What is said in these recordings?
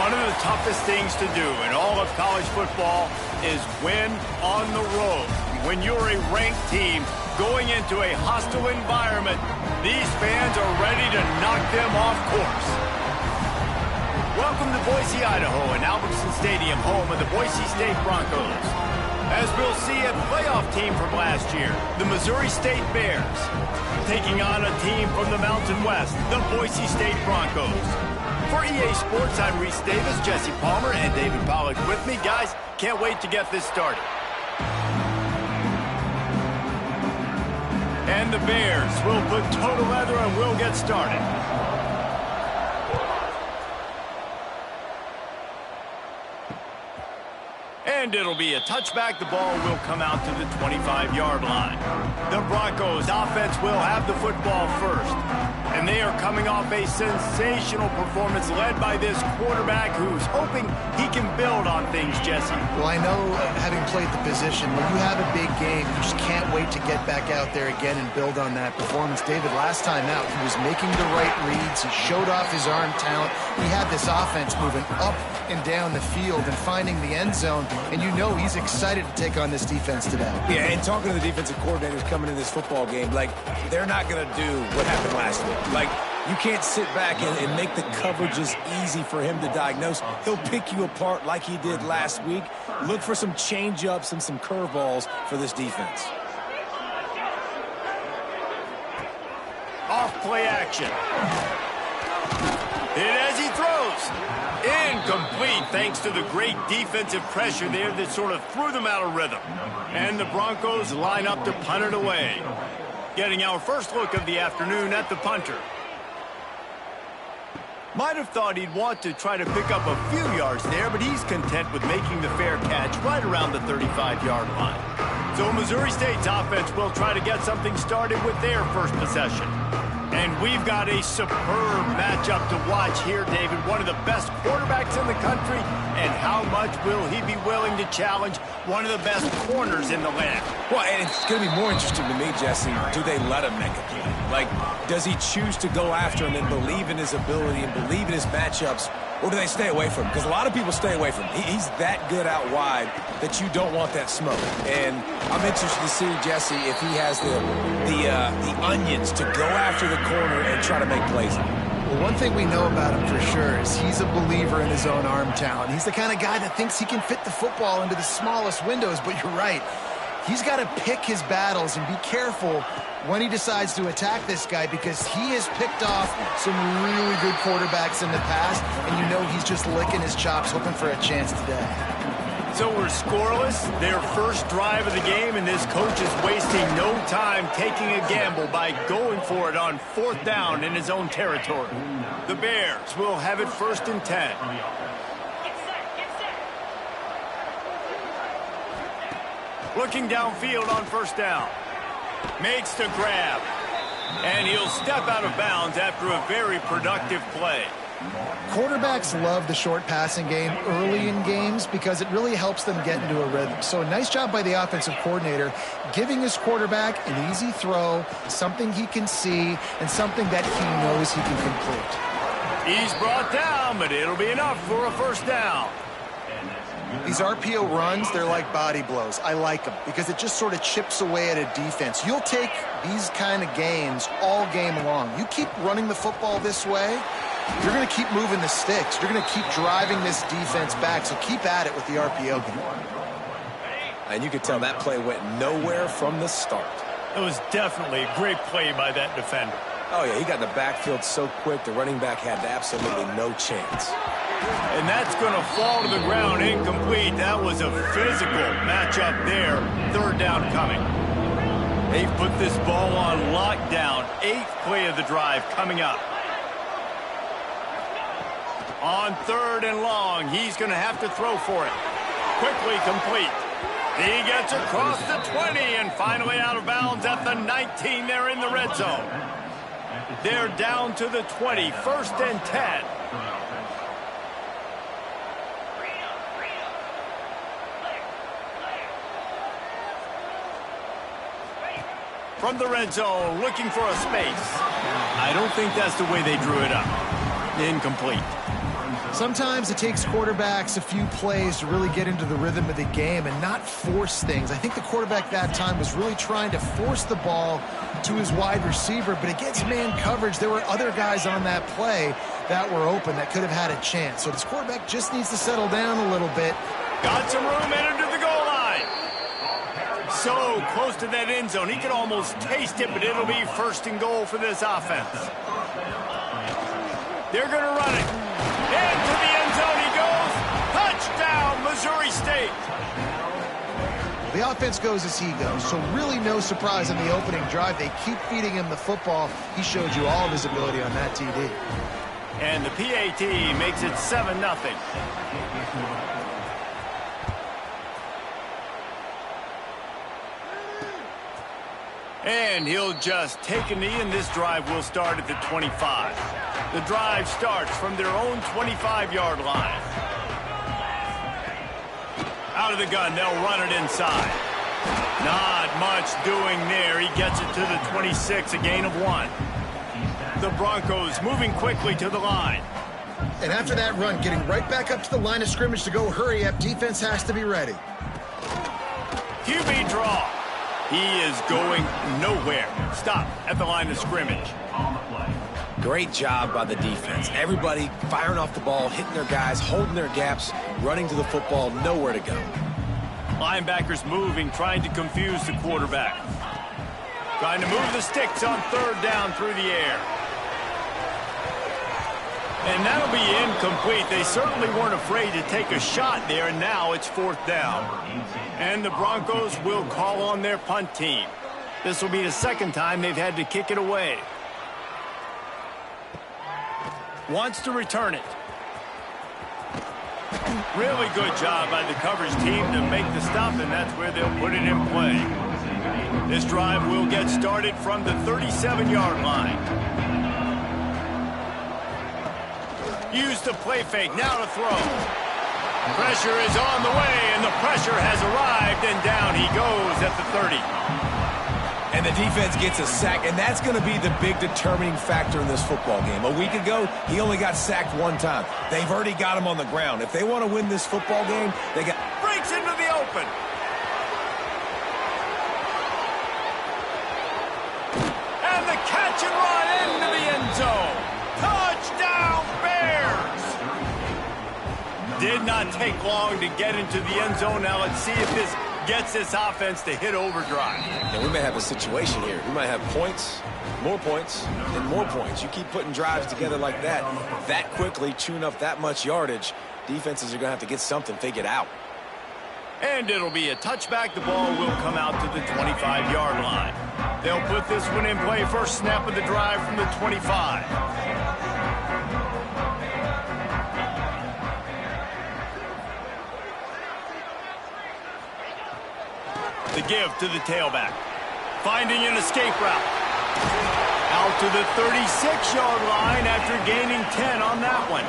One of the toughest things to do in all of college football is win on the road. When you're a ranked team going into a hostile environment, these fans are ready to knock them off course. Welcome to Boise, Idaho, and Albertson Stadium, home of the Boise State Broncos. As we'll see, a playoff team from last year, the Missouri State Bears, taking on a team from the Mountain West, the Boise State Broncos. For EA Sports, I'm Reese Davis, Jesse Palmer, and David Pollack with me. Guys, can't wait to get this started. And the Bears will put total leather and we'll get started. And it'll be a touchback. The ball will come out to the 25-yard line. The Broncos offense will have the football first. And they are coming off a sensational performance led by this quarterback who's hoping he can build on things, Jesse. Well, I know, having played the position, when you have a big game, you just can't wait to get back out there again and build on that performance. David, last time out, he was making the right reads. He showed off his arm talent. He had this offense moving up and down the field and finding the end zone. And you know he's excited to take on this defense today. Yeah, and talking to the defensive coordinators coming into this football game, like, they're not going to do what happened last week. Like, you can't sit back and make the coverages easy for him to diagnose. He'll pick you apart like he did last week. Look for some change-ups and some curveballs for this defense. Off play action. Hit as he throws. Incomplete, thanks to the great defensive pressure there that sort of threw them out of rhythm. And the Broncos line up to punt it away. Getting our first look of the afternoon at the punter. Might have thought he'd want to try to pick up a few yards there, but he's content with making the fair catch right around the 35-yard line. So Missouri State's offense will try to get something started with their first possession. And we've got a superb matchup to watch here, David. One of the best quarterbacks in the country. And how much will he be willing to challenge one of the best corners in the land? Well, and it's going to be more interesting to me, Jesse, do they let him make a play? Like, does he choose to go after him and believe in his ability and believe in his matchups, or do they stay away from him? Because a lot of people stay away from him. He's that good out wide that you don't want that smoke. And I'm interested to see, Jesse, if he has the onions to go after the corner and try to make plays. Well, one thing we know about him for sure is he's a believer in his own arm talent. He's the kind of guy that thinks he can fit the football into the smallest windows, but you're right. He's got to pick his battles and be careful when he decides to attack this guy, because he has picked off some really good quarterbacks in the past, and you know he's just licking his chops, hoping for a chance today. So we're scoreless, their first drive of the game, and this coach is wasting no time taking a gamble by going for it on fourth down in his own territory. The Bears will have it 1st and 10. Looking downfield on 1st down. Makes the grab. And he'll step out of bounds after a very productive play. Quarterbacks love the short passing game early in games because it really helps them get into a rhythm. So nice job by the offensive coordinator giving his quarterback an easy throw, something he can see, and something that he knows he can complete. He's brought down, but it'll be enough for a 1st down. These RPO runs, they're like body blows. I like them because it just sort of chips away at a defense. You'll take these kind of gains all game long. You keep running the football this way, you're going to keep moving the sticks. You're going to keep driving this defense back, so keep at it with the RPO game. And you could tell that play went nowhere from the start. It was definitely a great play by that defender. Oh, yeah, he got in the backfield so quick, the running back had absolutely no chance. And that's going to fall to the ground, incomplete. That was a physical matchup there. 3rd down coming. They've put this ball on lockdown. 8th play of the drive coming up. On 3rd and long, he's going to have to throw for it. Quickly complete. He gets across the 20 and finally out of bounds at the 19 there in the red zone. They're down to the 20, 1st and 10. From the red zone, looking for a space. I don't think that's the way they drew it up. Incomplete. Sometimes it takes quarterbacks a few plays to really get into the rhythm of the game and not force things. I think the quarterback that time was really trying to force the ball to his wide receiver, but against man coverage, there were other guys on that play that were open that could have had a chance. So this quarterback just needs to settle down a little bit. Got some room, entered to the goal line. So close to that end zone, he could almost taste it, but it'll be first and goal for this offense. They're going to run it. Into the end zone he goes. Touchdown, Missouri State. The offense goes as he goes, so really no surprise in the opening drive. They keep feeding him the football. He showed you all of his ability on that TD. And the PAT makes it 7-0. And he'll just take a knee, and this drive will start at the 25. The drive starts from their own 25-yard line. Out of the gun, they'll run it inside. Not much doing there. He gets it to the 26, a gain of 1. The Broncos moving quickly to the line. And after that run, getting right back up to the line of scrimmage to go hurry up, defense has to be ready. QB draw. He is going nowhere. Stop at the line of scrimmage. Great job by the defense. Everybody firing off the ball, hitting their guys, holding their gaps, running to the football, nowhere to go. Linebackers moving, trying to confuse the quarterback. Trying to move the sticks on third down through the air. And that'll be incomplete. They certainly weren't afraid to take a shot there, and now it's fourth down. And the Broncos will call on their punt team. This will be the second time they've had to kick it away. Wants to return it. Really good job by the coverage team to make the stop, and that's where they'll put it in play. This drive will get started from the 37-yard line. Use the play fake, now to throw. Pressure is on the way, and the pressure has arrived, and down he goes at the 30. And the defense gets a sack, and that's going to be the big determining factor in this football game. A week ago, he only got sacked one time. They've already got him on the ground. If they want to win this football game, they got... Breaks into the open. And the catch and run into the end zone. Touchdown, Bears! Did not take long to get into the end zone. Now let's see if this gets this offense to hit overdrive. And we may have a situation here. We might have points, and more points. You keep putting drives together like that quickly, chewing up that much yardage, defenses are going to have to get something figured out. And it'll be a touchback. The ball will come out to the 25-yard line. They'll put this one in play. First snap of the drive from the 25. The give to the tailback. Finding an escape route. Out to the 36-yard line after gaining 10 on that one.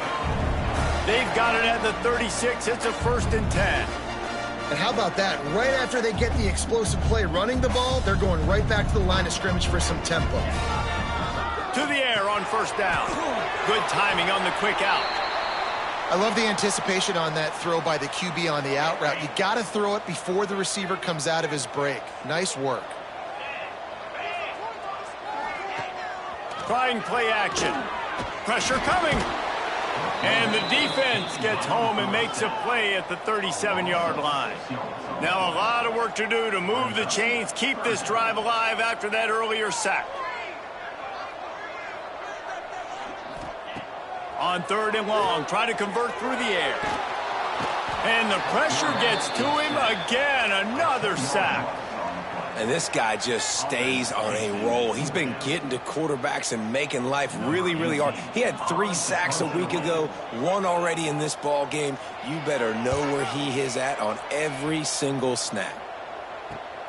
They've got it at the 36. It's a 1st and 10. And how about that? Right after they get the explosive play running the ball, they're going right back to the line of scrimmage for some tempo. To the air on first down. Good timing on the quick out. I love the anticipation on that throw by the QB on the out route. You got to throw it before the receiver comes out of his break. Nice work. Trying play action. Pressure coming. And the defense gets home and makes a play at the 37-yard line. Now a lot of work to do to move the chains, keep this drive alive after that earlier sack. On third and long, try to convert through the air. And the pressure gets to him again, another sack. And this guy just stays on a roll. He's been getting to quarterbacks and making life really, really hard. He had 3 sacks a week ago, 1 already in this ball game. You better know where he is at on every single snap.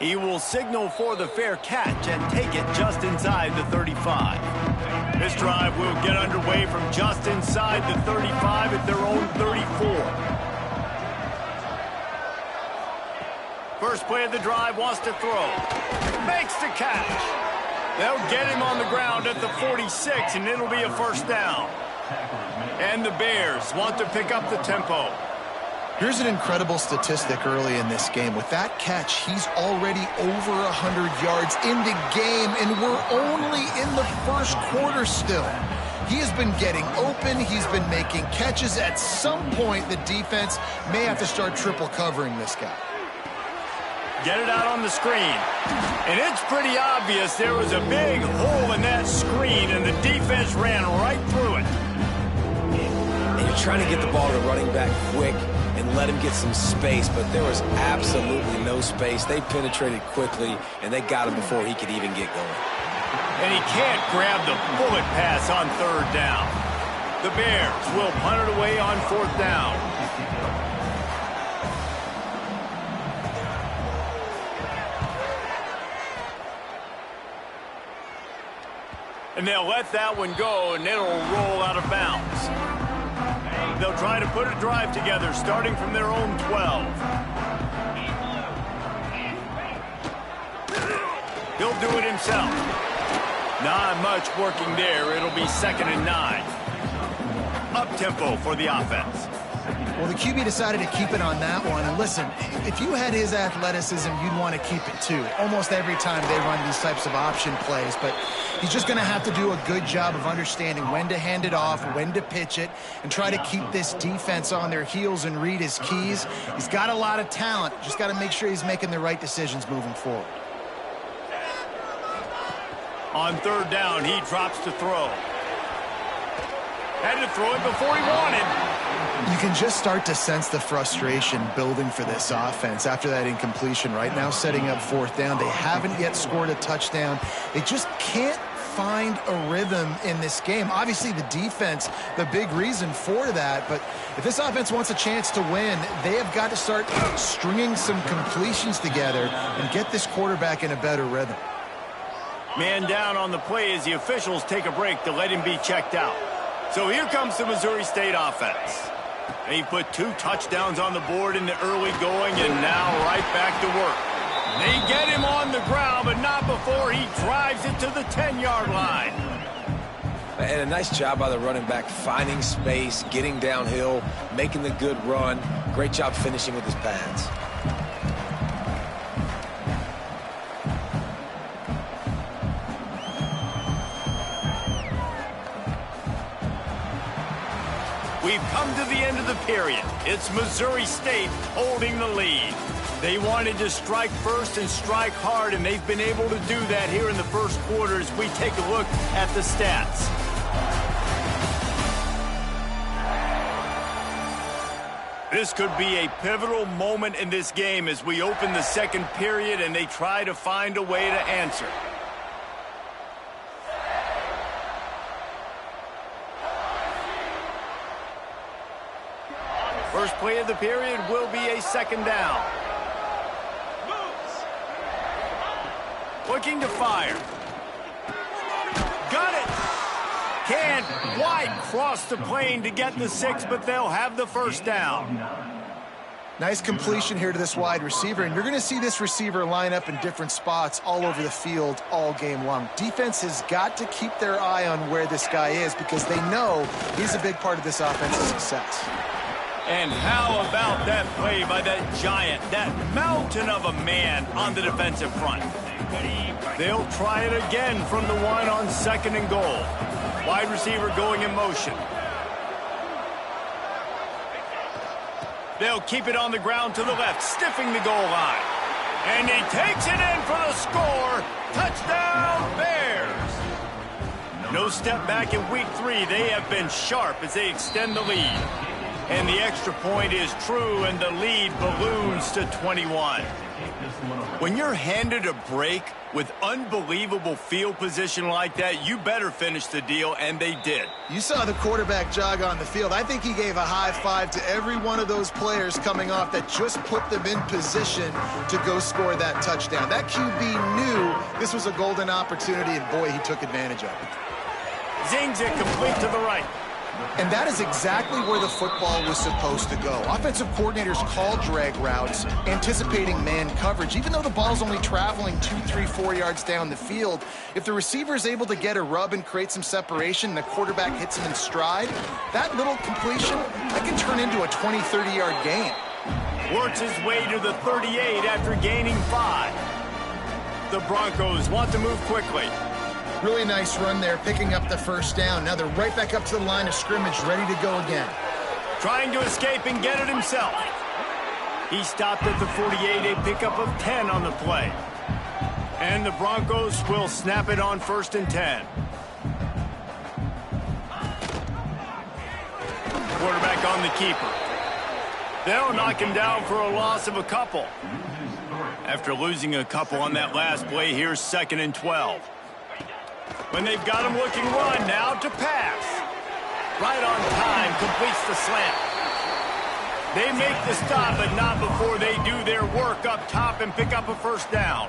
He will signal for the fair catch and take it just inside the 35. This drive will get underway from just inside the 35 at their own 34. First play of the drive, wants to throw. Makes the catch. They'll get him on the ground at the 46, and it'll be a first down. And the Bears want to pick up the tempo. Here's an incredible statistic early in this game. With that catch, he's already over 100 yards in the game, and we're only in the first quarter still. He has been getting open. He's been making catches. At some point, the defense may have to start triple covering this guy. Get it out on the screen. And it's pretty obvious there was a big hole in that screen, and the defense ran right through it. And you're trying to get the ball to the running back quick and let him get some space, but there was absolutely no space. They penetrated quickly, and they got him before he could even get going. And he can't grab the bullet pass on third down. The Bears will punt it away on fourth down. And they'll let that one go, and it'll roll out of bounds. They'll try to put a drive together, starting from their own 12. He'll do it himself. Not much working there. It'll be 2nd and 9. Up-tempo for the offense. Well, the QB decided to keep it on that one. And listen, if you had his athleticism, you'd want to keep it too. Almost every time they run these types of option plays. But he's just going to have to do a good job of understanding when to hand it off, when to pitch it, and try to keep this defense on their heels and read his keys. He's got a lot of talent. Just got to make sure he's making the right decisions moving forward. On third down, he drops to throw. Had to throw it before he wanted. You can just start to sense the frustration building for this offense after that incompletion. Right now, setting up fourth down. They haven't yet scored a touchdown. They just can't find a rhythm in this game. Obviously, the defense, the big reason for that. But if this offense wants a chance to win, they have got to start stringing some completions together and get this quarterback in a better rhythm. Man down on the play as the officials take a break to let him be checked out. So here comes the Missouri State offense. They put 2 touchdowns on the board in the early going, and now right back to work. They get him on the ground, but not before he drives it to the 10-yard line. And a nice job by the running back, finding space, getting downhill, making the good run. Great job finishing with his pads. We've come to the end of the period. It's Missouri State holding the lead. They wanted to strike first and strike hard, and they've been able to do that here in the first quarter as we take a look at the stats. This could be a pivotal moment in this game as we open the second period and they try to find a way to answer. First play of the period will be a 2nd down. Looking to fire. Got it. Can't quite cross the plane to get the 6, but they'll have the first down. Nice completion here to this wide receiver, and you're going to see this receiver line up in different spots all over the field all game long. Defense has got to keep their eye on where this guy is because they know he's a big part of this offense's success. And how about that play by that giant, that mountain of a man on the defensive front? They'll try it again from the 1 on 2nd and goal. Wide receiver going in motion. They'll keep it on the ground to the left, stiffing the goal line. And he takes it in for the score. Touchdown, Bears. No step back in week 3. They have been sharp as they extend the lead. And the extra point is true, and the lead balloons to 21. When you're handed a break with unbelievable field position like that, you better finish the deal, and they did. You saw the quarterback jog on the field. I think he gave a high five to every one of those players coming off that just put them in position to go score that touchdown. That QB knew this was a golden opportunity, and boy, he took advantage of it. Zings it complete to the right. And that is exactly where the football was supposed to go. Offensive coordinators call drag routes, anticipating man coverage. Even though the ball's only traveling 2, 3, 4 yards down the field, if the receiver is able to get a rub and create some separation and the quarterback hits him in stride, that little completion, that can turn into a 20, 30-yard gain. Works his way to the 38 after gaining 5. The Broncos want to move quickly. Really nice run there, picking up the first down. Now they're right back up to the line of scrimmage, ready to go again. Trying to escape and get it himself. He stopped at the 48, a pickup of 10 on the play. And the Broncos will snap it on 1st and 10. Quarterback on the keeper. They'll knock him down for a loss of a couple. After losing a couple on that last play, here's 2nd and 12. When they've got him looking run, now to pass. Right on time, completes the slant. They make the stop, but not before they do their work up top and pick up a first down.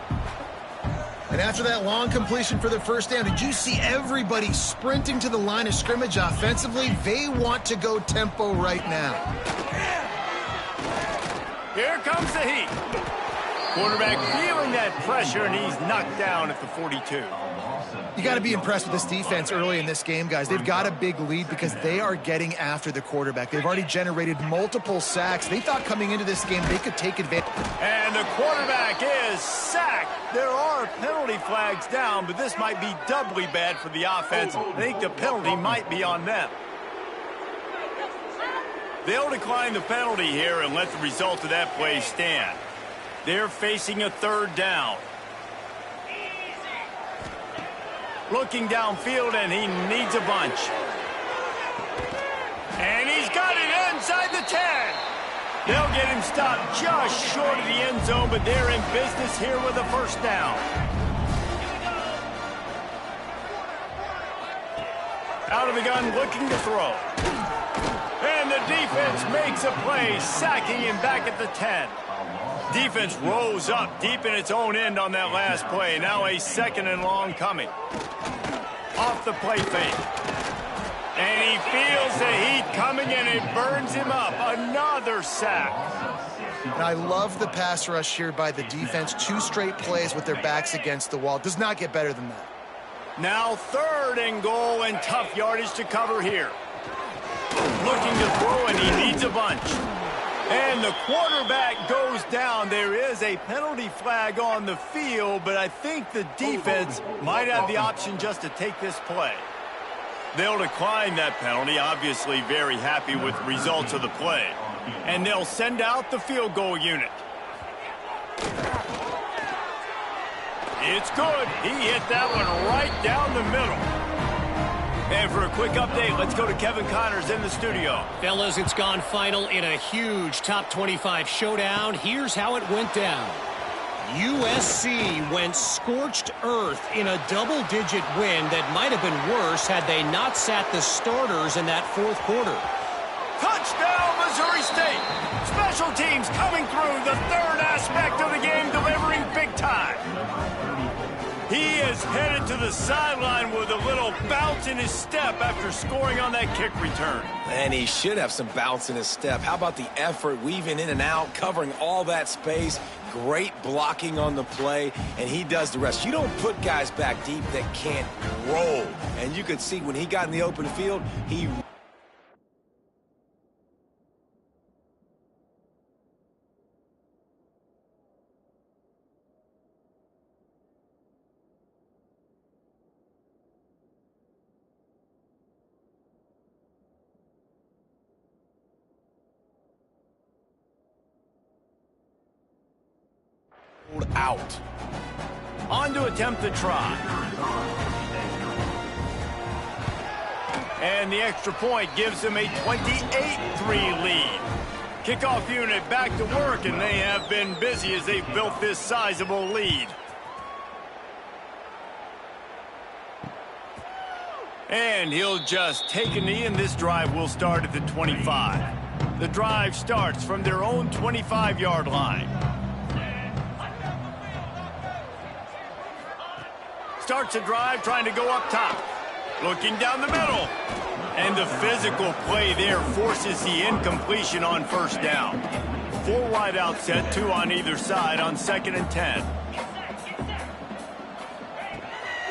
And after that long completion for the first down, did you see everybody sprinting to the line of scrimmage offensively? They want to go tempo right now. Here comes the heat. Quarterback feeling that pressure, and he's knocked down at the 42. You got to be impressed with this defense early in this game, guys. They've got a big lead because they are getting after the quarterback. They've already generated multiple sacks. They thought coming into this game they could take advantage. And the quarterback is sacked. There are penalty flags down, but this might be doubly bad for the offense. I think the penalty might be on them. They'll decline the penalty here and let the result of that play stand. They're facing a 3rd down. Looking downfield, and he needs a bunch. And he's got it inside the 10. They'll get him stopped just short of the end zone, but they're in business here with a first down. Out of the gun, looking to throw. And the defense makes a play, sacking him back at the 10. Defense rose up deep in its own end on that last play. Now a 2nd and long coming. Off the play fake. And he feels the heat coming, and it burns him up. Another sack. And I love the pass rush here by the defense. 2 straight plays with their backs against the wall. Does not get better than that. Now 3rd and goal, and tough yardage to cover here. Looking to throw, and he needs a bunch. And the quarterback goes down. There is a penalty flag on the field, but I think the defense might have the option just to take this play. They'll decline that penalty, obviously very happy with the results of the play. And they'll send out the field goal unit. It's good. He hit that one right down the middle. And for a quick update, let's go to Kevin Connors in the studio. Fellas, it's gone final in a huge top 25 showdown. Here's how it went down. USC went scorched earth in a double-digit win that might have been worse had they not sat the starters in that 4th quarter. Touchdown, Missouri State. Special teams coming through, the 3rd aspect of the game, delivering big time. He is headed to the sideline with a little bounce in his step after scoring on that kick return. And he should have some bounce in his step. How about the effort, weaving in and out, covering all that space, great blocking on the play, and he does the rest. You don't put guys back deep that can't roll. And you could see when he got in the open field, he... out. On to attempt the try. And the extra point gives them a 28-3 lead. Kickoff unit back to work, and they have been busy as they've built this sizable lead. And he'll just take a knee, and this drive will start at the 25. The drive starts from their own 25-yard line. Starts a drive trying to go up top. Looking down the middle. And the physical play there forces the incompletion on first down. 4 wide out set, 2 on either side on 2nd and 10.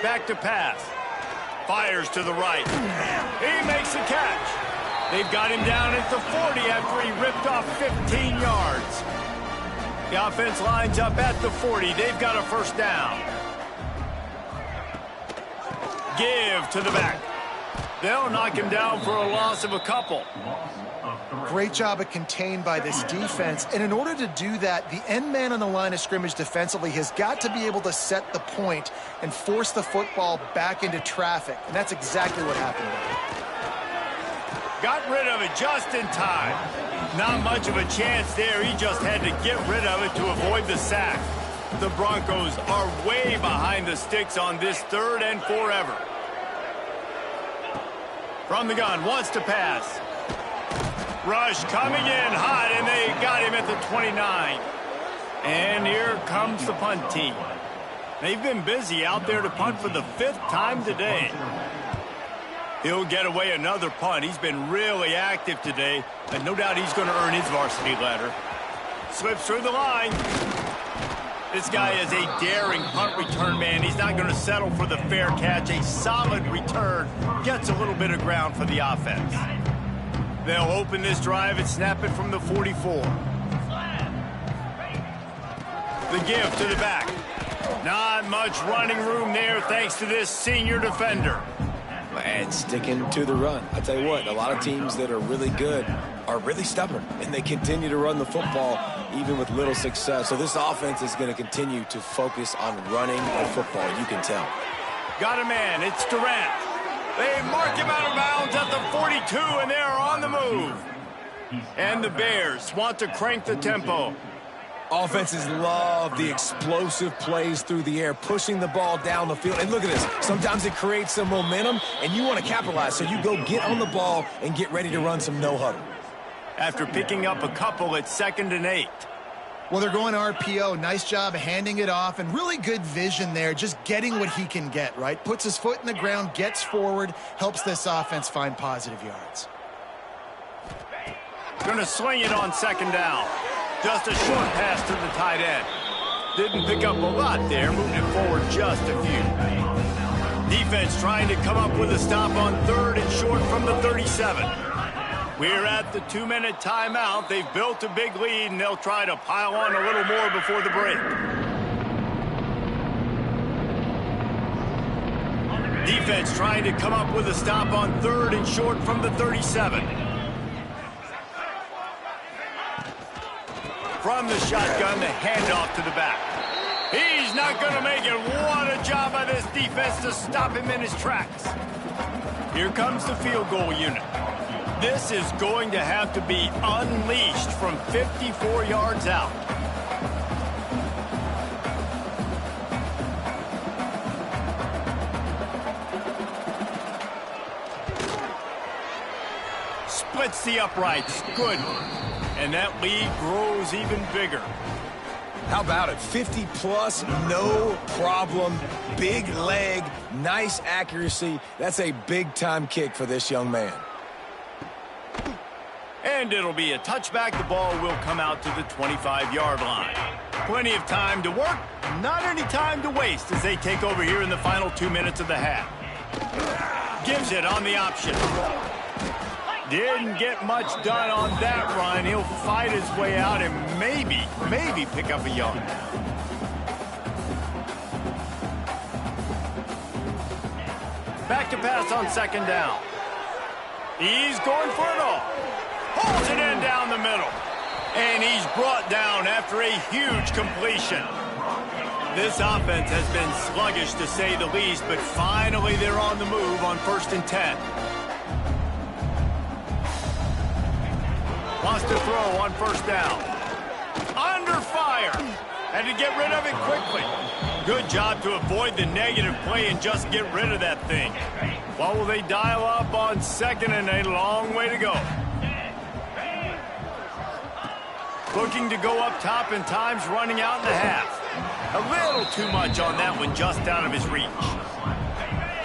Back to pass. Fires to the right. He makes the catch. They've got him down at the 40 after he ripped off 15 yards. The offense lines up at the 40. They've got a first down. Give to the back. They'll knock him down for a loss of a couple. Great job of contained by this defense. And in order to do that, the end man on the line of scrimmage defensively has got to be able to set the point and force the football back into traffic. And that's exactly what happened. Got rid of it just in time. Not much of a chance there. He just had to get rid of it to avoid the sack. The Broncos are way behind the sticks on this 3rd and forever. From the gun, wants to pass. Rush coming in hot, and they got him at the 29. And here comes the punt team. They've been busy out there to punt for the 5th time today. He'll get away another punt. He's been really active today, and no doubt he's going to earn his varsity ladder. Slips through the line. This guy is a daring punt return man. He's not going to settle for the fair catch. A solid return. Gets a little bit of ground for the offense. They'll open this drive and snap it from the 44. The give to the back. Not much running room there thanks to this senior defender. And sticking to the run. I tell you what, a lot of teams that are really good are really stubborn, and they continue to run the football even with little success. So this offense is going to continue to focus on running the football, you can tell. Got a man, it's Durant. They mark him out of bounds at the 42, and they're on the move. And the Bears want to crank the tempo. Offenses love the explosive plays through the air, pushing the ball down the field. And look at this. Sometimes it creates some momentum, and you want to capitalize. So you go get on the ball and get ready to run some no-huddle. After picking up a couple at 2nd and 8. Well, they're going RPO. Nice job handing it off, and really good vision there, just getting what he can get, right? Puts his foot in the ground, gets forward, helps this offense find positive yards. Going to swing it on 2nd down. Just a short pass to the tight end. Didn't pick up a lot there, moving it forward just a few. Defense trying to come up with a stop on 3rd and short from the 37. We're at the 2-minute timeout. They've built a big lead, and they'll try to pile on a little more before the break. Defense trying to come up with a stop on 3rd and short from the 37. From the shotgun, the handoff to the back. He's not going to make it. What a job by this defense to stop him in his tracks. Here comes the field goal unit. This is going to have to be unleashed from 54 yards out. Splits the uprights. Good. And that lead grows even bigger. How about it? 50-plus, no problem. Big leg, nice accuracy. That's a big-time kick for this young man. And it'll be a touchback. The ball will come out to the 25-yard line. Plenty of time to work, not any time to waste as they take over here in the final 2 minutes of the half. Gives it on the option. Didn't get much done on that run. He'll fight his way out and maybe pick up a yard. Back to pass on 2nd down. He's going for it all. Pulls it in down the middle. And he's brought down after a huge completion. This offense has been sluggish to say the least, but finally they're on the move on 1st and 10. Wants to throw on 1st down. Under fire. Had to get rid of it quickly. Good job to avoid the negative play and just get rid of that thing. What will they dial up on 2nd and a long way to go? Looking to go up top, and time's running out in the half. A little too much on that one, just out of his reach.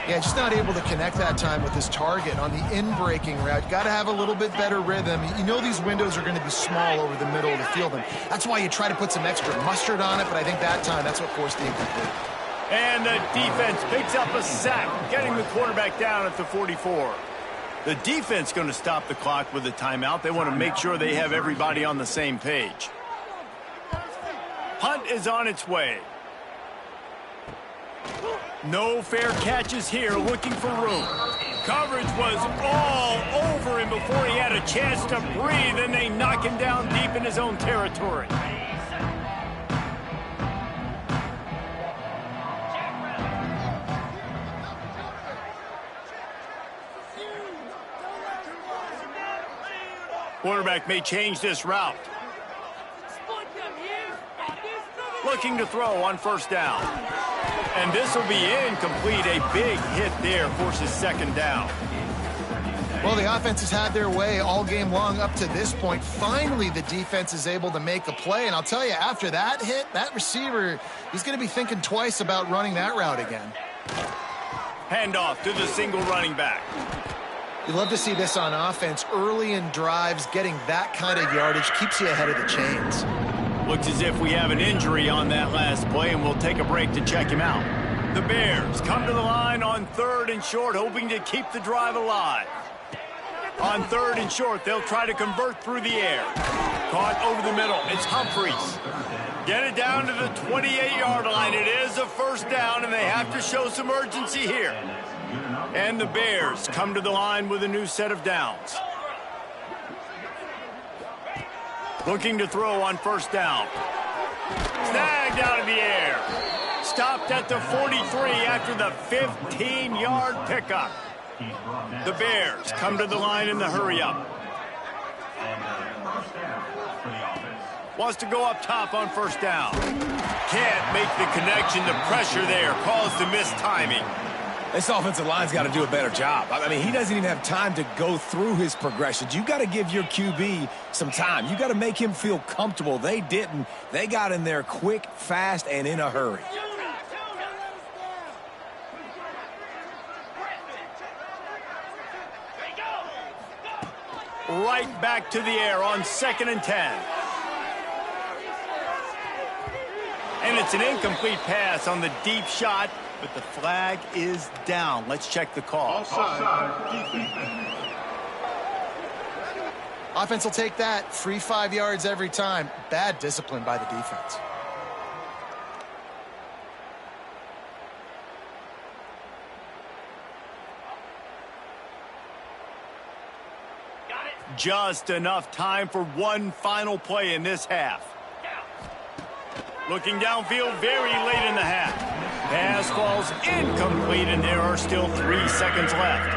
Yeah, just not able to connect that time with his target on the in-breaking route. Got to have a little bit better rhythm. You know these windows are going to be small over the middle of the field, and that's why you try to put some extra mustard on it, but I think that time that's what forced the incomplete. And the defense picks up a sack, getting the quarterback down at the 44. The defense going to stop the clock with a timeout. They want to make sure they have everybody on the same page. Punt is on its way. No fair catches here, looking for room. Coverage was all over him before he had a chance to breathe, and they knock him down deep in his own territory. Quarterback may change this route. Looking to throw on first down. And this will be incomplete. A big hit there forces second down. Well, the offense has had their way all game long up to this point. Finally, the defense is able to make a play. And I'll tell you, after that hit, that receiver, he's going to be thinking twice about running that route again. Handoff to the single running back. You love to see this on offense. Early in drives, getting that kind of yardage keeps you ahead of the chains. Looks as if we have an injury on that last play, and we'll take a break to check him out. The Bears come to the line on 3rd and short, hoping to keep the drive alive. On 3rd and short, they'll try to convert through the air. Caught over the middle. It's Humphreys. Get it down to the 28-yard line. It is a first down, and they have to show some urgency here. And the Bears come to the line with a new set of downs. Looking to throw on first down. Snagged out of the air. Stopped at the 43 after the 15-yard pickup. The Bears come to the line in the hurry-up. Wants to go up top on first down. Can't make the connection. The pressure there caused the mistiming. This offensive line's got to do a better job. I mean, he doesn't even have time to go through his progressions. You got to give your QB some time. You got to make him feel comfortable. They didn't. They got in there quick, fast, and in a hurry. Right back to the air on 2nd and 10. And it's an incomplete pass on the deep shot. But the flag is down. Let's check the call. Offense will take that. Free 5 yards every time. Bad discipline by the defense. Just enough time for one final play in this half. Looking downfield very late in the half. Pass falls incomplete, and there are still 3 seconds left.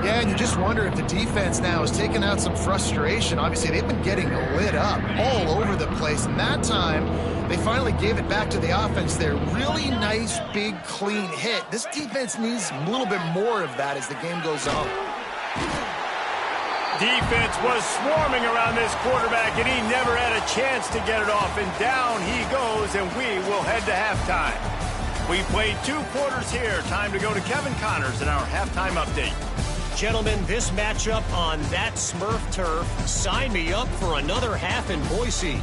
Yeah, and you just wonder if the defense now is taking out some frustration. Obviously, they've been getting lit up all over the place, and that time they finally gave it back to the offense there. Really nice, big, clean hit. This defense needs a little bit more of that as the game goes on. Defense was swarming around this quarterback, and he never had a chance to get it off, and down he goes, and we will head to halftime. We played 2 quarters here. Time to go to Kevin Connors in our halftime update. Gentlemen, this matchup on that Smurf turf, sign me up for another half in Boise.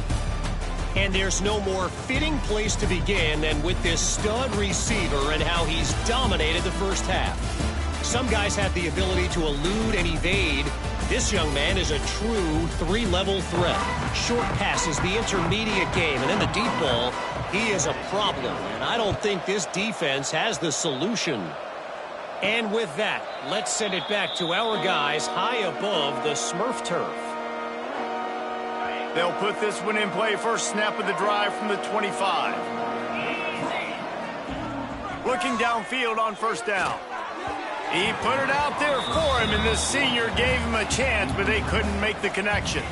And there's no more fitting place to begin than with this stud receiver and how he's dominated the first half. Some guys have the ability to elude and evade. This young man is a true 3-level threat. Short passes, the intermediate game, and then the deep ball. He is a problem, and I don't think this defense has the solution. And with that, let's send it back to our guys high above the Smurf turf. They'll put this one in play. First snap of the drive from the 25. Looking downfield on first down. He put it out there for him, and the senior gave him a chance, but they couldn't make the connection.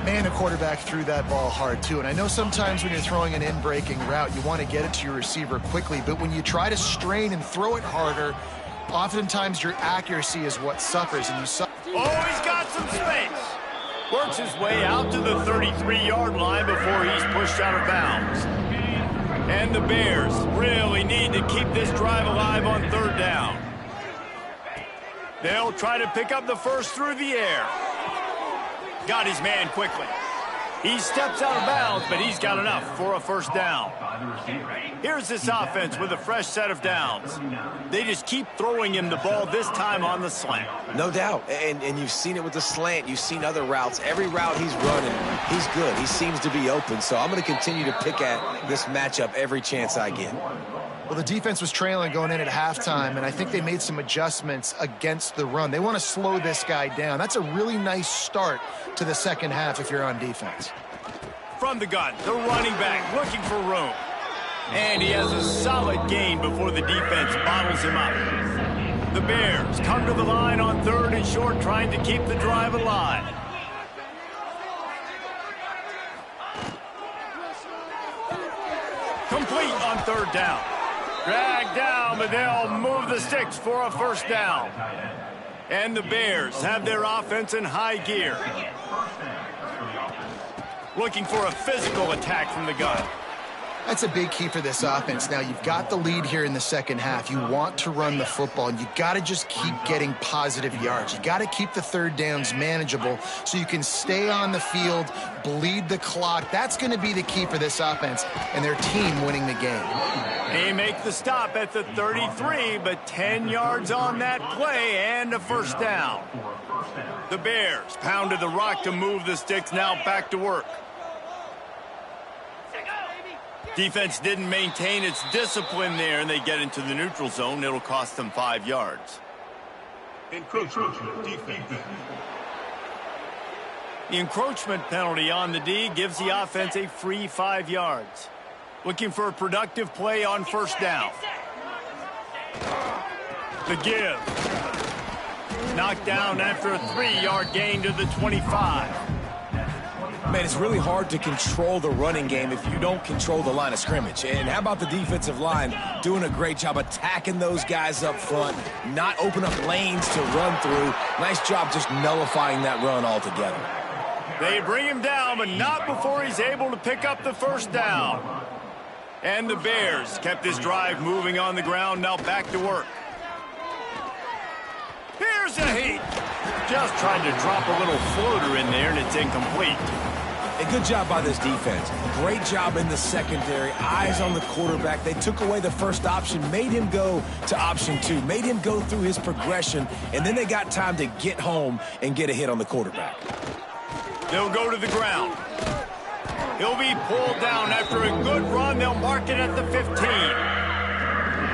Man, the quarterback threw that ball hard, too. And I know sometimes when you're throwing an in-breaking route, you want to get it to your receiver quickly. But when you try to strain and throw it harder, oftentimes your accuracy is what suffers. And you Oh, he's got some space. Works his way out to the 33-yard line before he's pushed out of bounds. And the Bears really need to keep this drive alive on 3rd down. They'll try to pick up the first through the air. Got his man quickly. He steps out of bounds, but he's got enough for a first down. Here's this offense with a fresh set of downs. They just keep throwing him the ball, this time on the slant. No doubt, and you've seen it with the slant. You've seen other routes. Every route he's running, he's good. He seems to be open, so I'm going to continue to pick at this matchup every chance I get. Well, the defense was trailing going in at halftime, and I think they made some adjustments against the run. They want to slow this guy down. That's a really nice start to the second half if you're on defense. From the gun, the running back looking for room. And he has a solid gain before the defense bottles him up. The Bears come to the line on 3rd and short, trying to keep the drive alive. Complete on 3rd down. Dragged down, but they'll move the sticks for a first down. And the Bears have their offense in high gear. Looking for a physical attack from the gun. That's a big key for this offense. Now, you've got the lead here in the second half. You want to run the football, and you got to just keep getting positive yards. You got to keep the 3rd downs manageable so you can stay on the field, bleed the clock. That's going to be the key for this offense and their team winning the game. They make the stop at the 33, but 10 yards on that play and a first down. The Bears pounded the rock to move the sticks, now back to work. Defense didn't maintain its discipline there, and they get into the neutral zone. It'll cost them 5 yards. Encroachment defense. The encroachment penalty on the D gives the offense a free 5 yards. Looking for a productive play on first down. The give. Knocked down after a 3-yard gain to the 25. Man, it's really hard to control the running game if you don't control the line of scrimmage. And how about the defensive line doing a great job attacking those guys up front, not open up lanes to run through. Nice job just nullifying that run altogether. They bring him down, but not before he's able to pick up the first down. And the Bears kept this drive moving on the ground, now back to work. Here's a heat. Just tried to drop a little floater in there, and it's incomplete. A good job by this defense. Great job in the secondary. Eyes on the quarterback. They took away the first option, made him go to option 2, made him go through his progression, and then they got time to get home and get a hit on the quarterback. They'll go to the ground. He'll be pulled down after a good run. They'll mark it at the 15.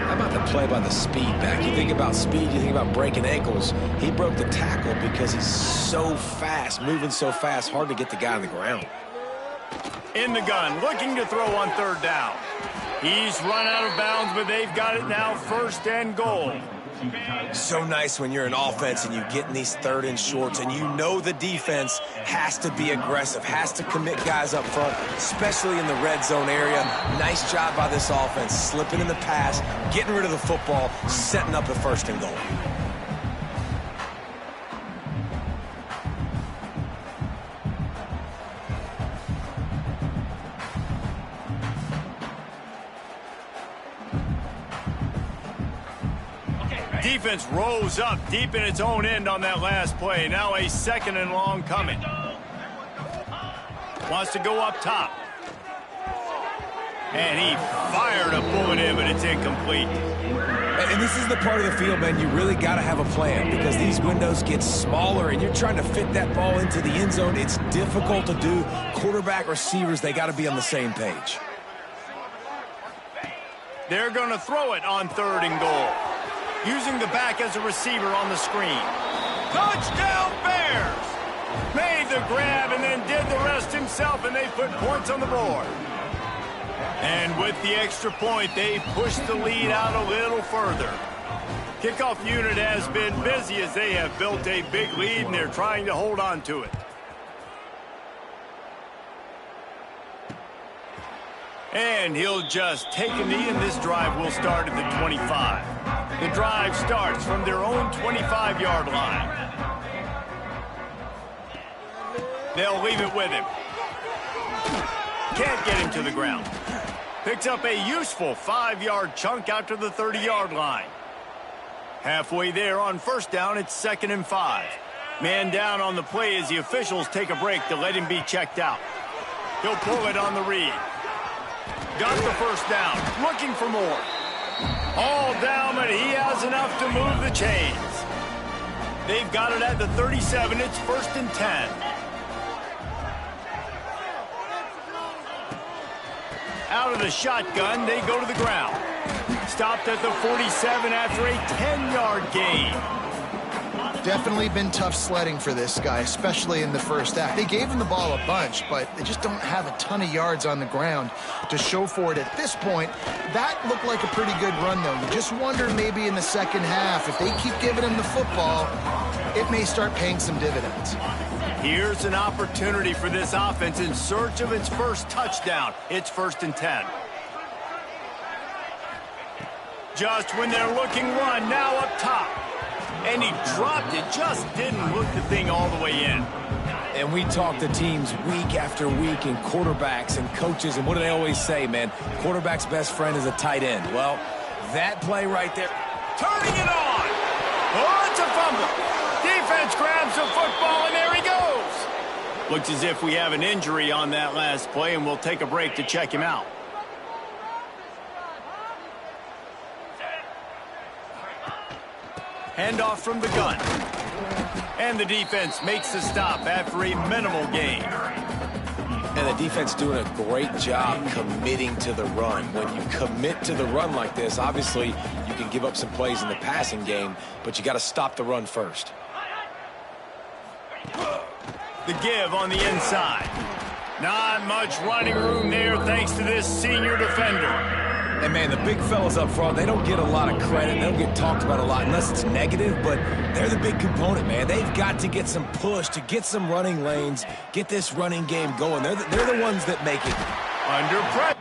How about the play by the speed back? You think about speed, you think about breaking ankles. He broke the tackle because he's so fast, moving so fast, hard to get the guy on the ground. In the gun, looking to throw on 3rd down. He's run out of bounds, but they've got it now 1st and goal. So nice when you're an offense and you get in these 3rd and shorts and you know the defense has to be aggressive, has to commit guys up front, especially in the red zone area. Nice job by this offense, slipping in the pass, getting rid of the football, setting up the 1st and goal. Defense rose up deep in its own end on that last play. Now a 2nd and long coming. Wants to go up top. And he fired a bullet in, but it's incomplete. And this is the part of the field, man, you really got to have a plan because these windows get smaller and you're trying to fit that ball into the end zone. It's difficult to do. Quarterback, receivers, they got to be on the same page. They're going to throw it on 3rd and goal. Using the back as a receiver on the screen. Touchdown Bears! Made the grab and then did the rest himself, and they put points on the board. And with the extra point, they pushed the lead out a little further. Kickoff unit has been busy as they have built a big lead, and they're trying to hold on to it. And he'll just take a knee, and this drive will start at the 25. The drive starts from their own 25-yard line. They'll leave it with him. Can't get him to the ground. Picks up a useful 5-yard chunk out to the 30-yard line. Halfway there on first down, it's 2nd and 5. Man down on the play as the officials take a break to let him be checked out. He'll pull it on the read. Got the first down, looking for more. All down, but he has enough to move the chains. They've got it at the 37. It's 1st and 10. Out of the shotgun, they go to the ground. Stopped at the 47 after a 10-yard gain. Definitely been tough sledding for this guy, especially in the first half. They gave him the ball a bunch, but they just don't have a ton of yards on the ground to show for it at this point. That looked like a pretty good run, though. You just wonder maybe in the second half, if they keep giving him the football, it may start paying some dividends. Here's an opportunity for this offense in search of its first touchdown. It's 1st and 10. Just when they're looking run, now up top. And he dropped it, just didn't look the thing all the way in. And we talk to teams week after week and quarterbacks and coaches, and what do they always say, man? Quarterback's best friend is a tight end. Well, that play right there. Turning it on. Oh, it's a fumble. Defense grabs the football, and there he goes. Looks as if we have an injury on that last play, and we'll take a break to check him out. Handoff from the gun. And the defense makes the stop after a minimal gain. And the defense doing a great job committing to the run. When you commit to the run like this, obviously you can give up some plays in the passing game, but you got to stop the run first. The give on the inside. Not much running room there thanks to this senior defender. And, man, the big fellas up front, they don't get a lot of credit. They don't get talked about a lot unless it's negative, but they're the big component, man. They've got to get some push to get some running lanes, get this running game going. They're the ones that make it. Under pressure.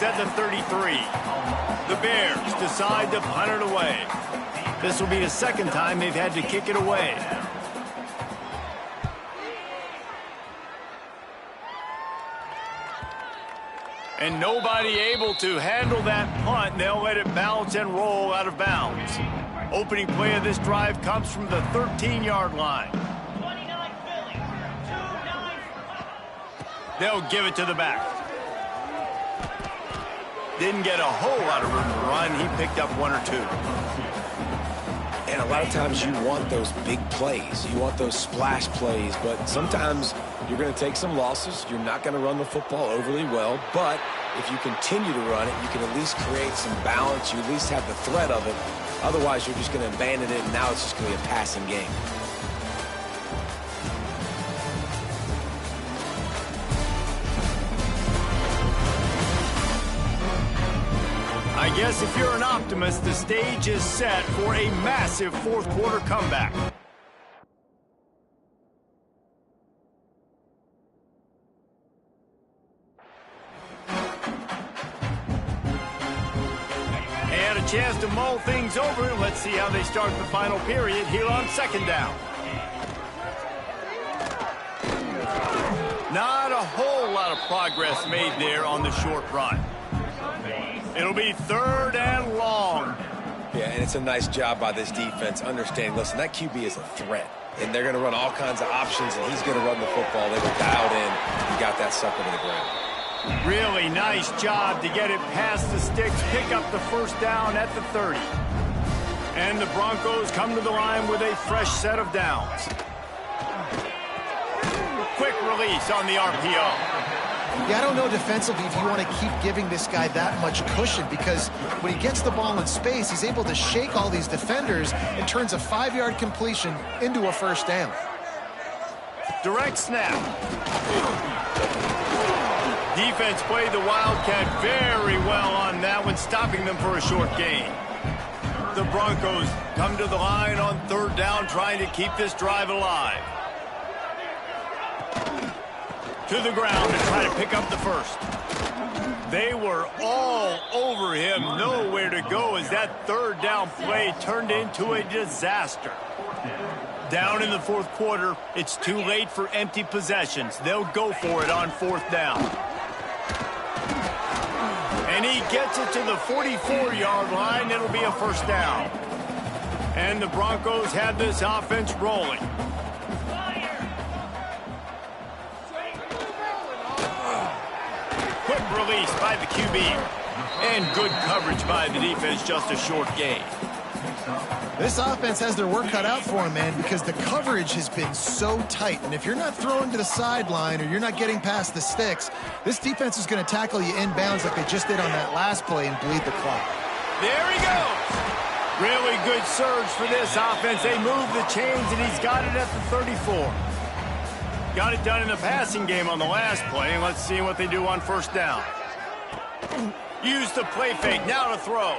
at the 33. The Bears decide to punt it away. This will be the second time they've had to kick it away. And nobody able to handle that punt. They'll let it bounce and roll out of bounds. Opening play of this drive comes from the 13-yard line. They'll give it to the back. Didn't get a whole lot of room to run. He picked up one or two. And a lot of times you want those big plays. You want those splash plays. But sometimes you're going to take some losses. You're not going to run the football overly well. But if you continue to run it, you can at least create some balance. You at least have the threat of it. Otherwise, you're just going to abandon it, and now it's just going to be a passing game. I guess if you're an optimist, the stage is set for a massive fourth-quarter comeback. And a chance to mull things over. Let's see how they start the final period here on second down. Not a whole lot of progress made there on the short run. It'll be third and long. Yeah, and it's a nice job by this defense. Understand, listen, that QB is a threat. And they're going to run all kinds of options, and he's going to run the football. They were dialed in. He got that sucker to the ground. Really nice job to get it past the sticks, pick up the first down at the 30. And the Broncos come to the line with a fresh set of downs. Quick release on the RPO. Yeah, I don't know defensively if you want to keep giving this guy that much cushion, because when he gets the ball in space, he's able to shake all these defenders and turns a 5-yard completion into a first down. Direct snap. Defense played the Wildcat very well on that one, stopping them for a short gain. The Broncos come to the line on third down, trying to keep this drive alive. To the ground to try to pick up the first. They were all over him, nowhere to go as that third down play turned into a disaster. Down in the fourth quarter, it's too late for empty possessions. They'll go for it on fourth down. And he gets it to the 44-yard line. It'll be a first down. And the Broncos have this offense rolling. Quick release by the QB. And good coverage by the defense, just a short gain. This offense has their work cut out for them, man, because the coverage has been so tight. And if you're not throwing to the sideline or you're not getting past the sticks, this defense is going to tackle you inbounds like they just did on that last play and bleed the clock. There he goes. Really good surge for this offense. They move the chains, and he's got it at the 34. Got it done in the passing game on the last play, and let's see what they do on first down. Use the play fake, now to throw.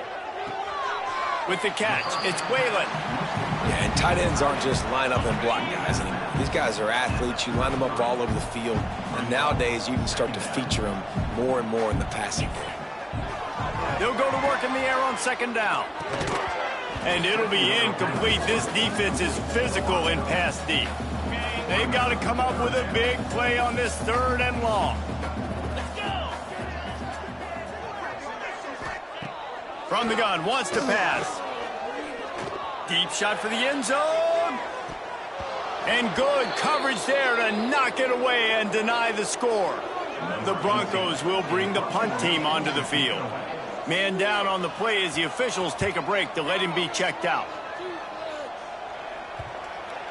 With the catch, it's Whalen. Yeah, and tight ends aren't just line up and block guys anymore. These guys are athletes. You line them up all over the field, and nowadays you can start to feature them more and more in the passing game. They'll go to work in the air on second down. And it'll be incomplete. This defense is physical in pass deep. They've got to come up with a big play on this third and long. Let's go. From the gun, wants to pass. Deep shot for the end zone. And good coverage there to knock it away and deny the score. The Broncos will bring the punt team onto the field. Man down on the play as the officials take a break to let him be checked out.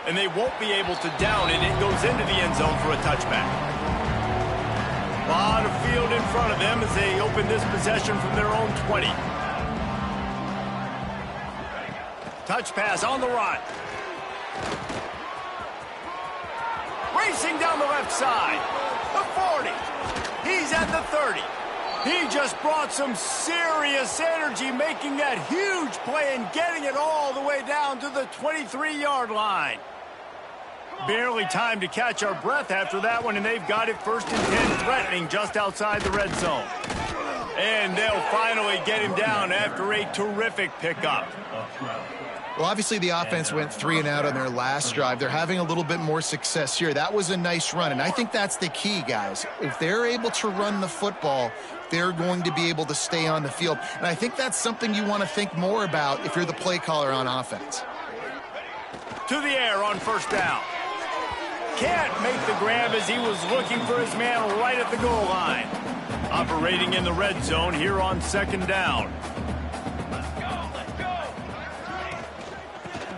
And they won't be able to down it. It goes into the end zone for a touchback. A lot of field in front of them as they open this possession from their own 20. Touch pass on the run. Racing down the left side. The 40. He's at the 30. He just brought some serious energy, making that huge play and getting it all the way down to the 23-yard line. Barely time to catch our breath after that one, and they've got it first and 10, threatening just outside the red zone. And they'll finally get him down after a terrific pickup. Well, obviously the offense went 3 and out on their last drive. They're having a little bit more success here. That was a nice run, and I think that's the key, guys. If they're able to run the football, they're going to be able to stay on the field. And I think that's something you want to think more about if you're the play caller on offense. To the air on first down. Can't make the grab as he was looking for his man right at the goal line. Operating in the red zone here on second down.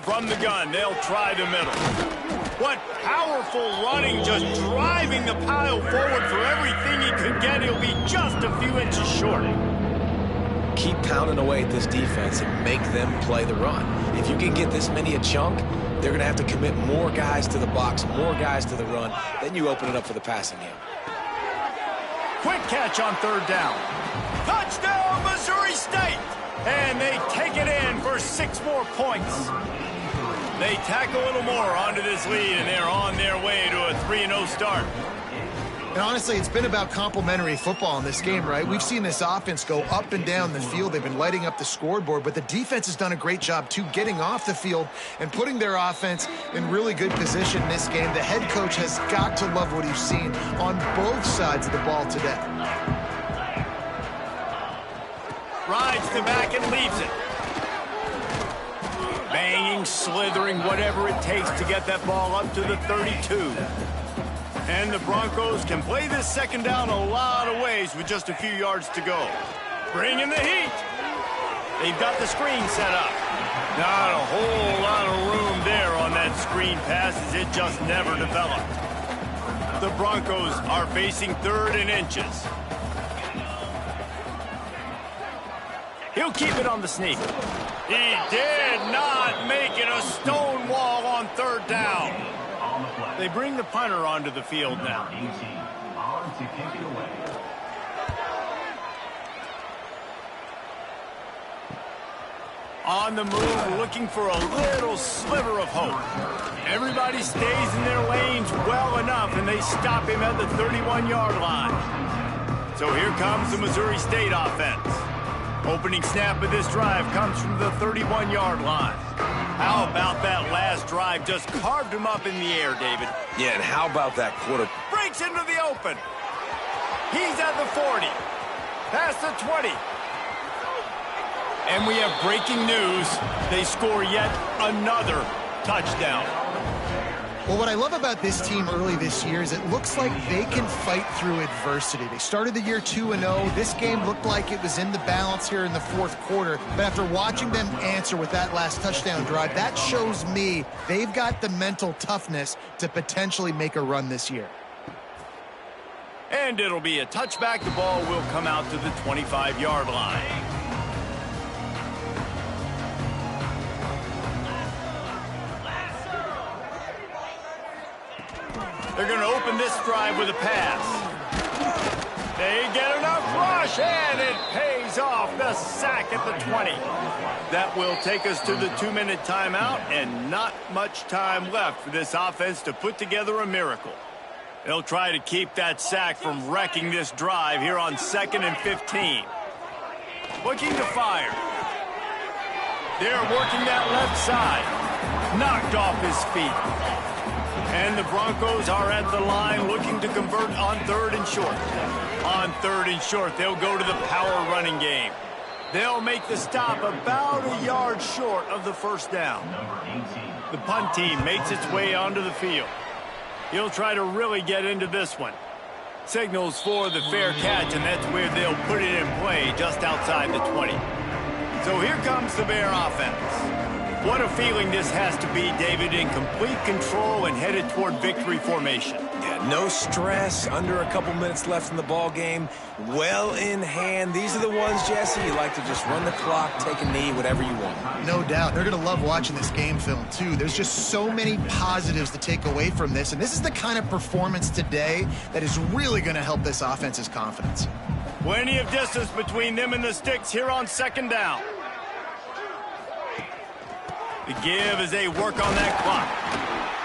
From the gun, they'll try the middle. What powerful running, just driving the pile forward for everything he could get. He'll be just a few inches short. Keep pounding away at this defense and make them play the run. If you can get this many a chunk, they're going to have to commit more guys to the box, more guys to the run. Then you open it up for the passing game. Quick catch on third down. Touchdown, Missouri State! And they take it in for 6 more points. They tack a little more onto this lead, and they're on their way to a 3-0 start. And honestly, it's been about complementary football in this game, right? We've seen this offense go up and down the field. They've been lighting up the scoreboard, but the defense has done a great job, too, getting off the field and putting their offense in really good position in this game. The head coach has got to love what he's seen on both sides of the ball today. Rides the back and leaves it. Banging, slithering, whatever it takes to get that ball up to the 32. And the Broncos can play this second down a lot of ways with just a few yards to go. Bring in the heat. They've got the screen set up. Not a whole lot of room there on that screen pass as it just never developed. The Broncos are facing 3rd and inches. He'll keep it on the sneak. He did not make it a stone wall on 3rd down. They bring the punter onto the field now. On the move, looking for a little sliver of hope. Everybody stays in their lanes well enough, and they stop him at the 31-yard line. So here comes the Missouri State offense. Opening snap of this drive comes from the 31-yard line. How about that last drive? Just carved him up in the air, David. Yeah, and how about that quarter? Breaks into the open. He's at the 40. Past the 20. And we have breaking news. They score yet another touchdown. Well, what I love about this team early this year is it looks like they can fight through adversity. They started the year 2-0. This game looked like it was in the balance here in the 4th quarter. But after watching them answer with that last touchdown drive, that shows me they've got the mental toughness to potentially make a run this year. And it'll be a touchback. The ball will come out to the 25-yard line. They're going to open this drive with a pass. They get enough rush, and it pays off. The sack at the 20. That will take us to the 2-minute timeout, and not much time left for this offense to put together a miracle. They'll try to keep that sack from wrecking this drive here on 2nd and 15. Looking to fire. They're working that left side. Knocked off his feet. And the Broncos are at the line looking to convert on 3rd and short. On 3rd and short, they'll go to the power running game. They'll make the stop about a yard short of the 1st down. The punt team makes its way onto the field. He'll try to really get into this one. Signals for the fair catch, and that's where they'll put it in play just outside the 20. So here comes the Bear offense. What a feeling this has to be, David, in complete control and headed toward victory formation. Yeah, no stress, under a couple minutes left in the ball game, well in hand. These are the ones, Jesse, you like to just run the clock, take a knee, whatever you want. No doubt. They're going to love watching this game film, too. There's just so many positives to take away from this, and this is the kind of performance today that is really going to help this offense's confidence. Plenty of distance between them and the sticks here on 2nd down. The give as they work on that clock.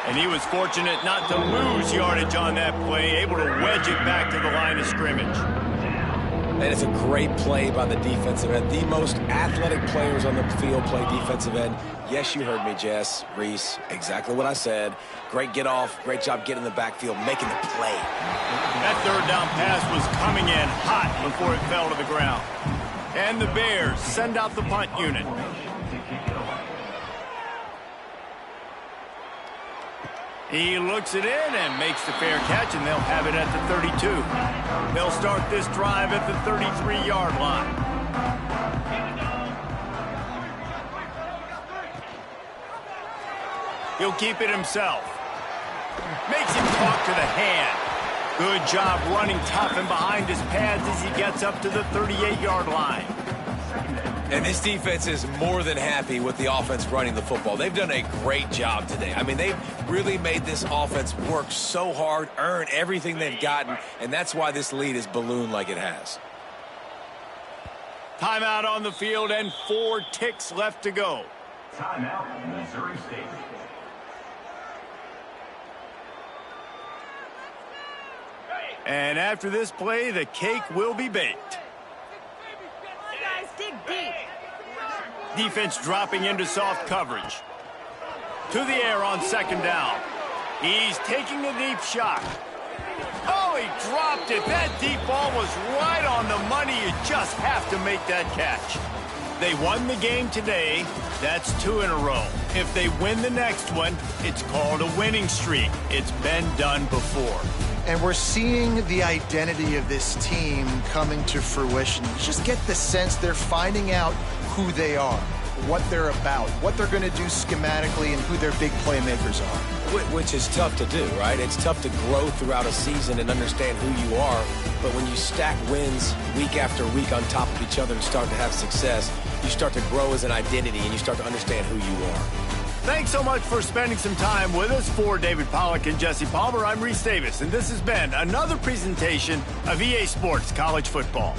And he was fortunate not to lose yardage on that play, able to wedge it back to the line of scrimmage. And it's a great play by the defensive end. The most athletic players on the field play defensive end. Yes, you heard me, Jess, Reese. Exactly what I said. Great get off. Great job getting in the backfield, making the play. That third down pass was coming in hot before it fell to the ground. And the Bears send out the punt unit. He looks it in and makes the fair catch, and they'll have it at the 32. They'll start this drive at the 33-yard line. He'll keep it himself. Makes him talk to the hand. Good job running tough and behind his pads as he gets up to the 38-yard line. And this defense is more than happy with the offense running the football. They've done a great job today. I mean, they've really made this offense work so hard, earn everything they've gotten, and that's why this lead is ballooned like it has. Timeout on the field and 4 ticks left to go. Timeout, Missouri State. And after this play, the cake will be baked. Guys, dig deep. Defense dropping into soft coverage. To the air on second down. He's taking a deep shot. Oh, he dropped it. That deep ball was right on the money. You just have to make that catch. They won the game today. That's 2 in a row. If they win the next one, it's called a winning streak. It's been done before. And we're seeing the identity of this team coming to fruition. You just get the sense they're finding out who they are, what they're about, what they're going to do schematically, and who their big playmakers are. Which is tough to do, right? It's tough to grow throughout a season and understand who you are. But when you stack wins week after week on top of each other and start to have success, you start to grow as an identity and you start to understand who you are. Thanks so much for spending some time with us. For David Pollack and Jesse Palmer, I'm Reese Davis, and this has been another presentation of EA Sports College Football.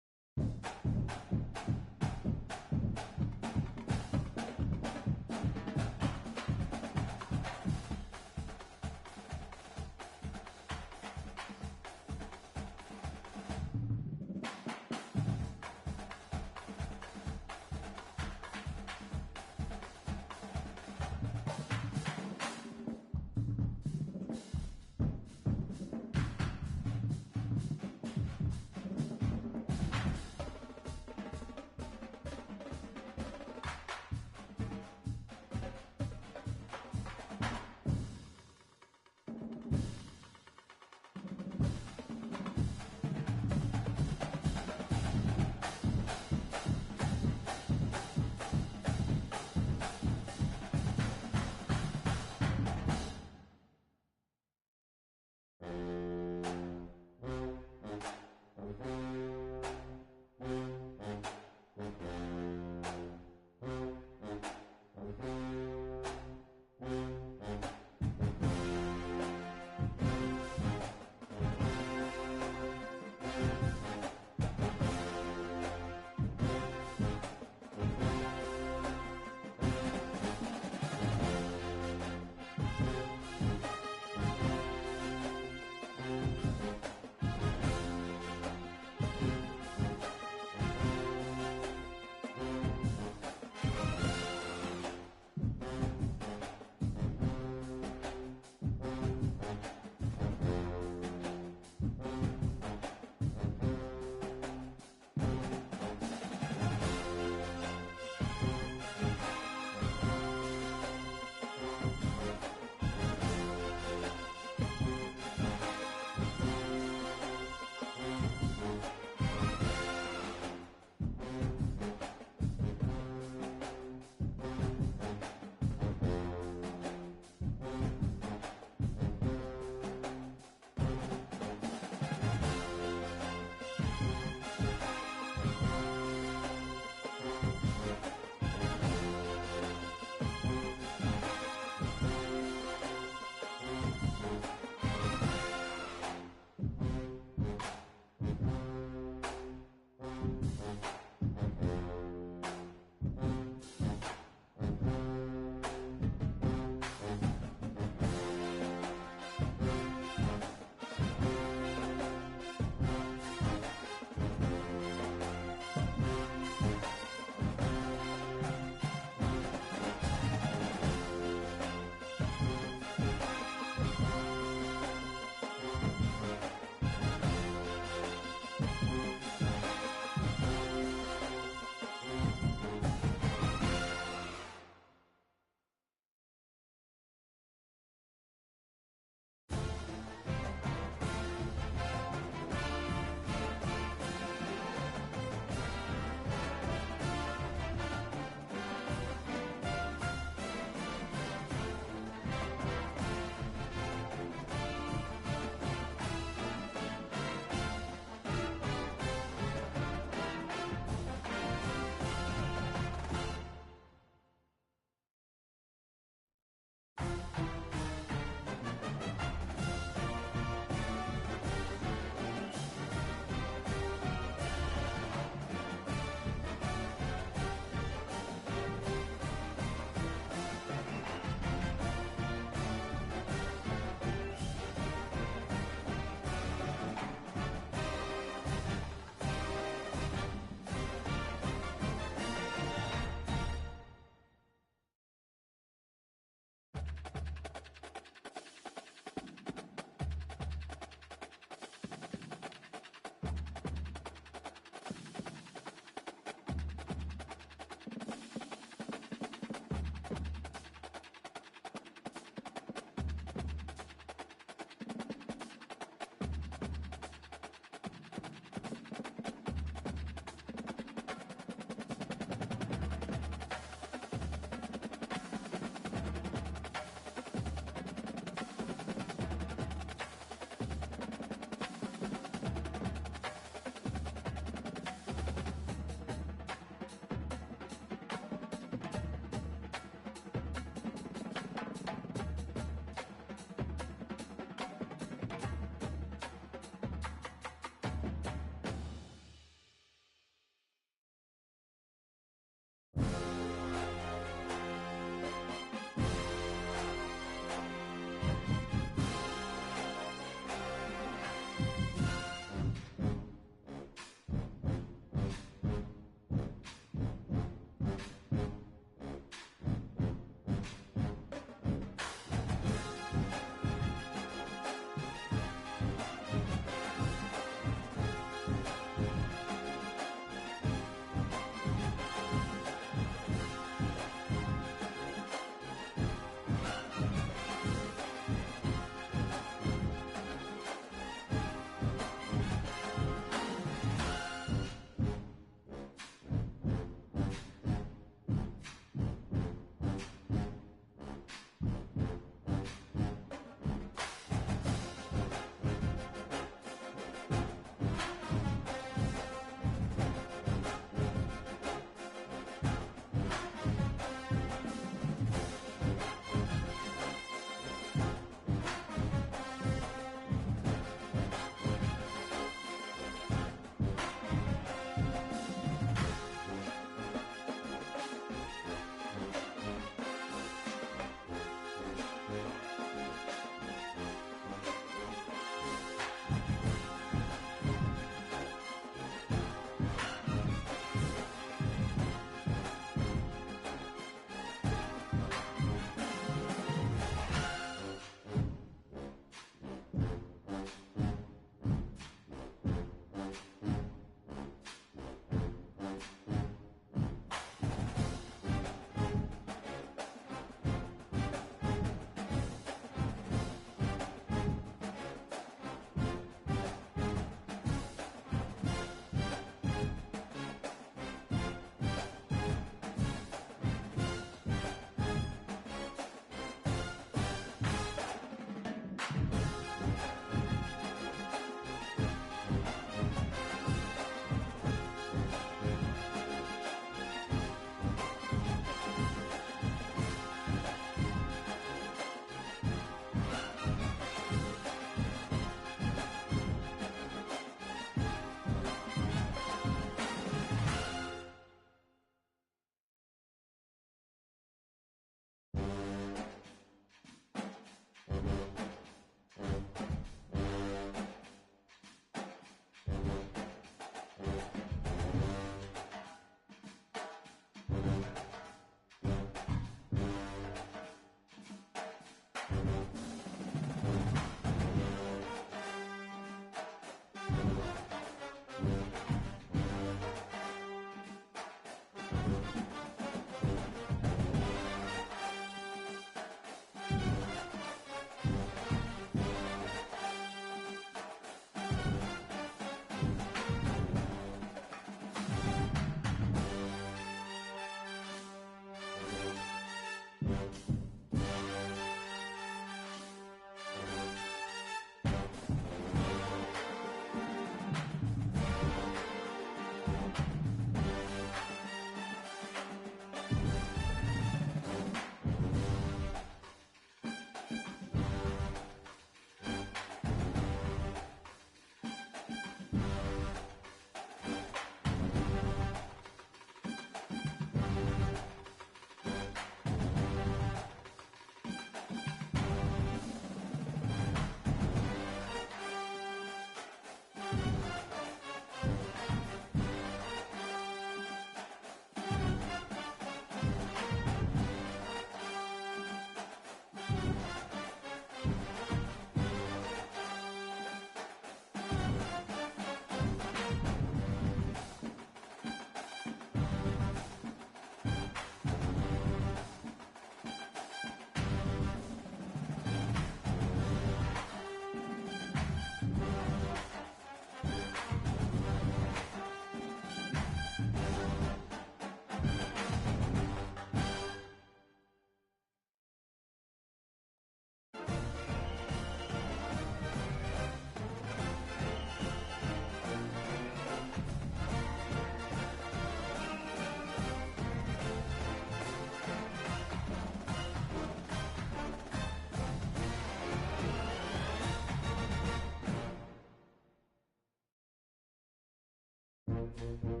You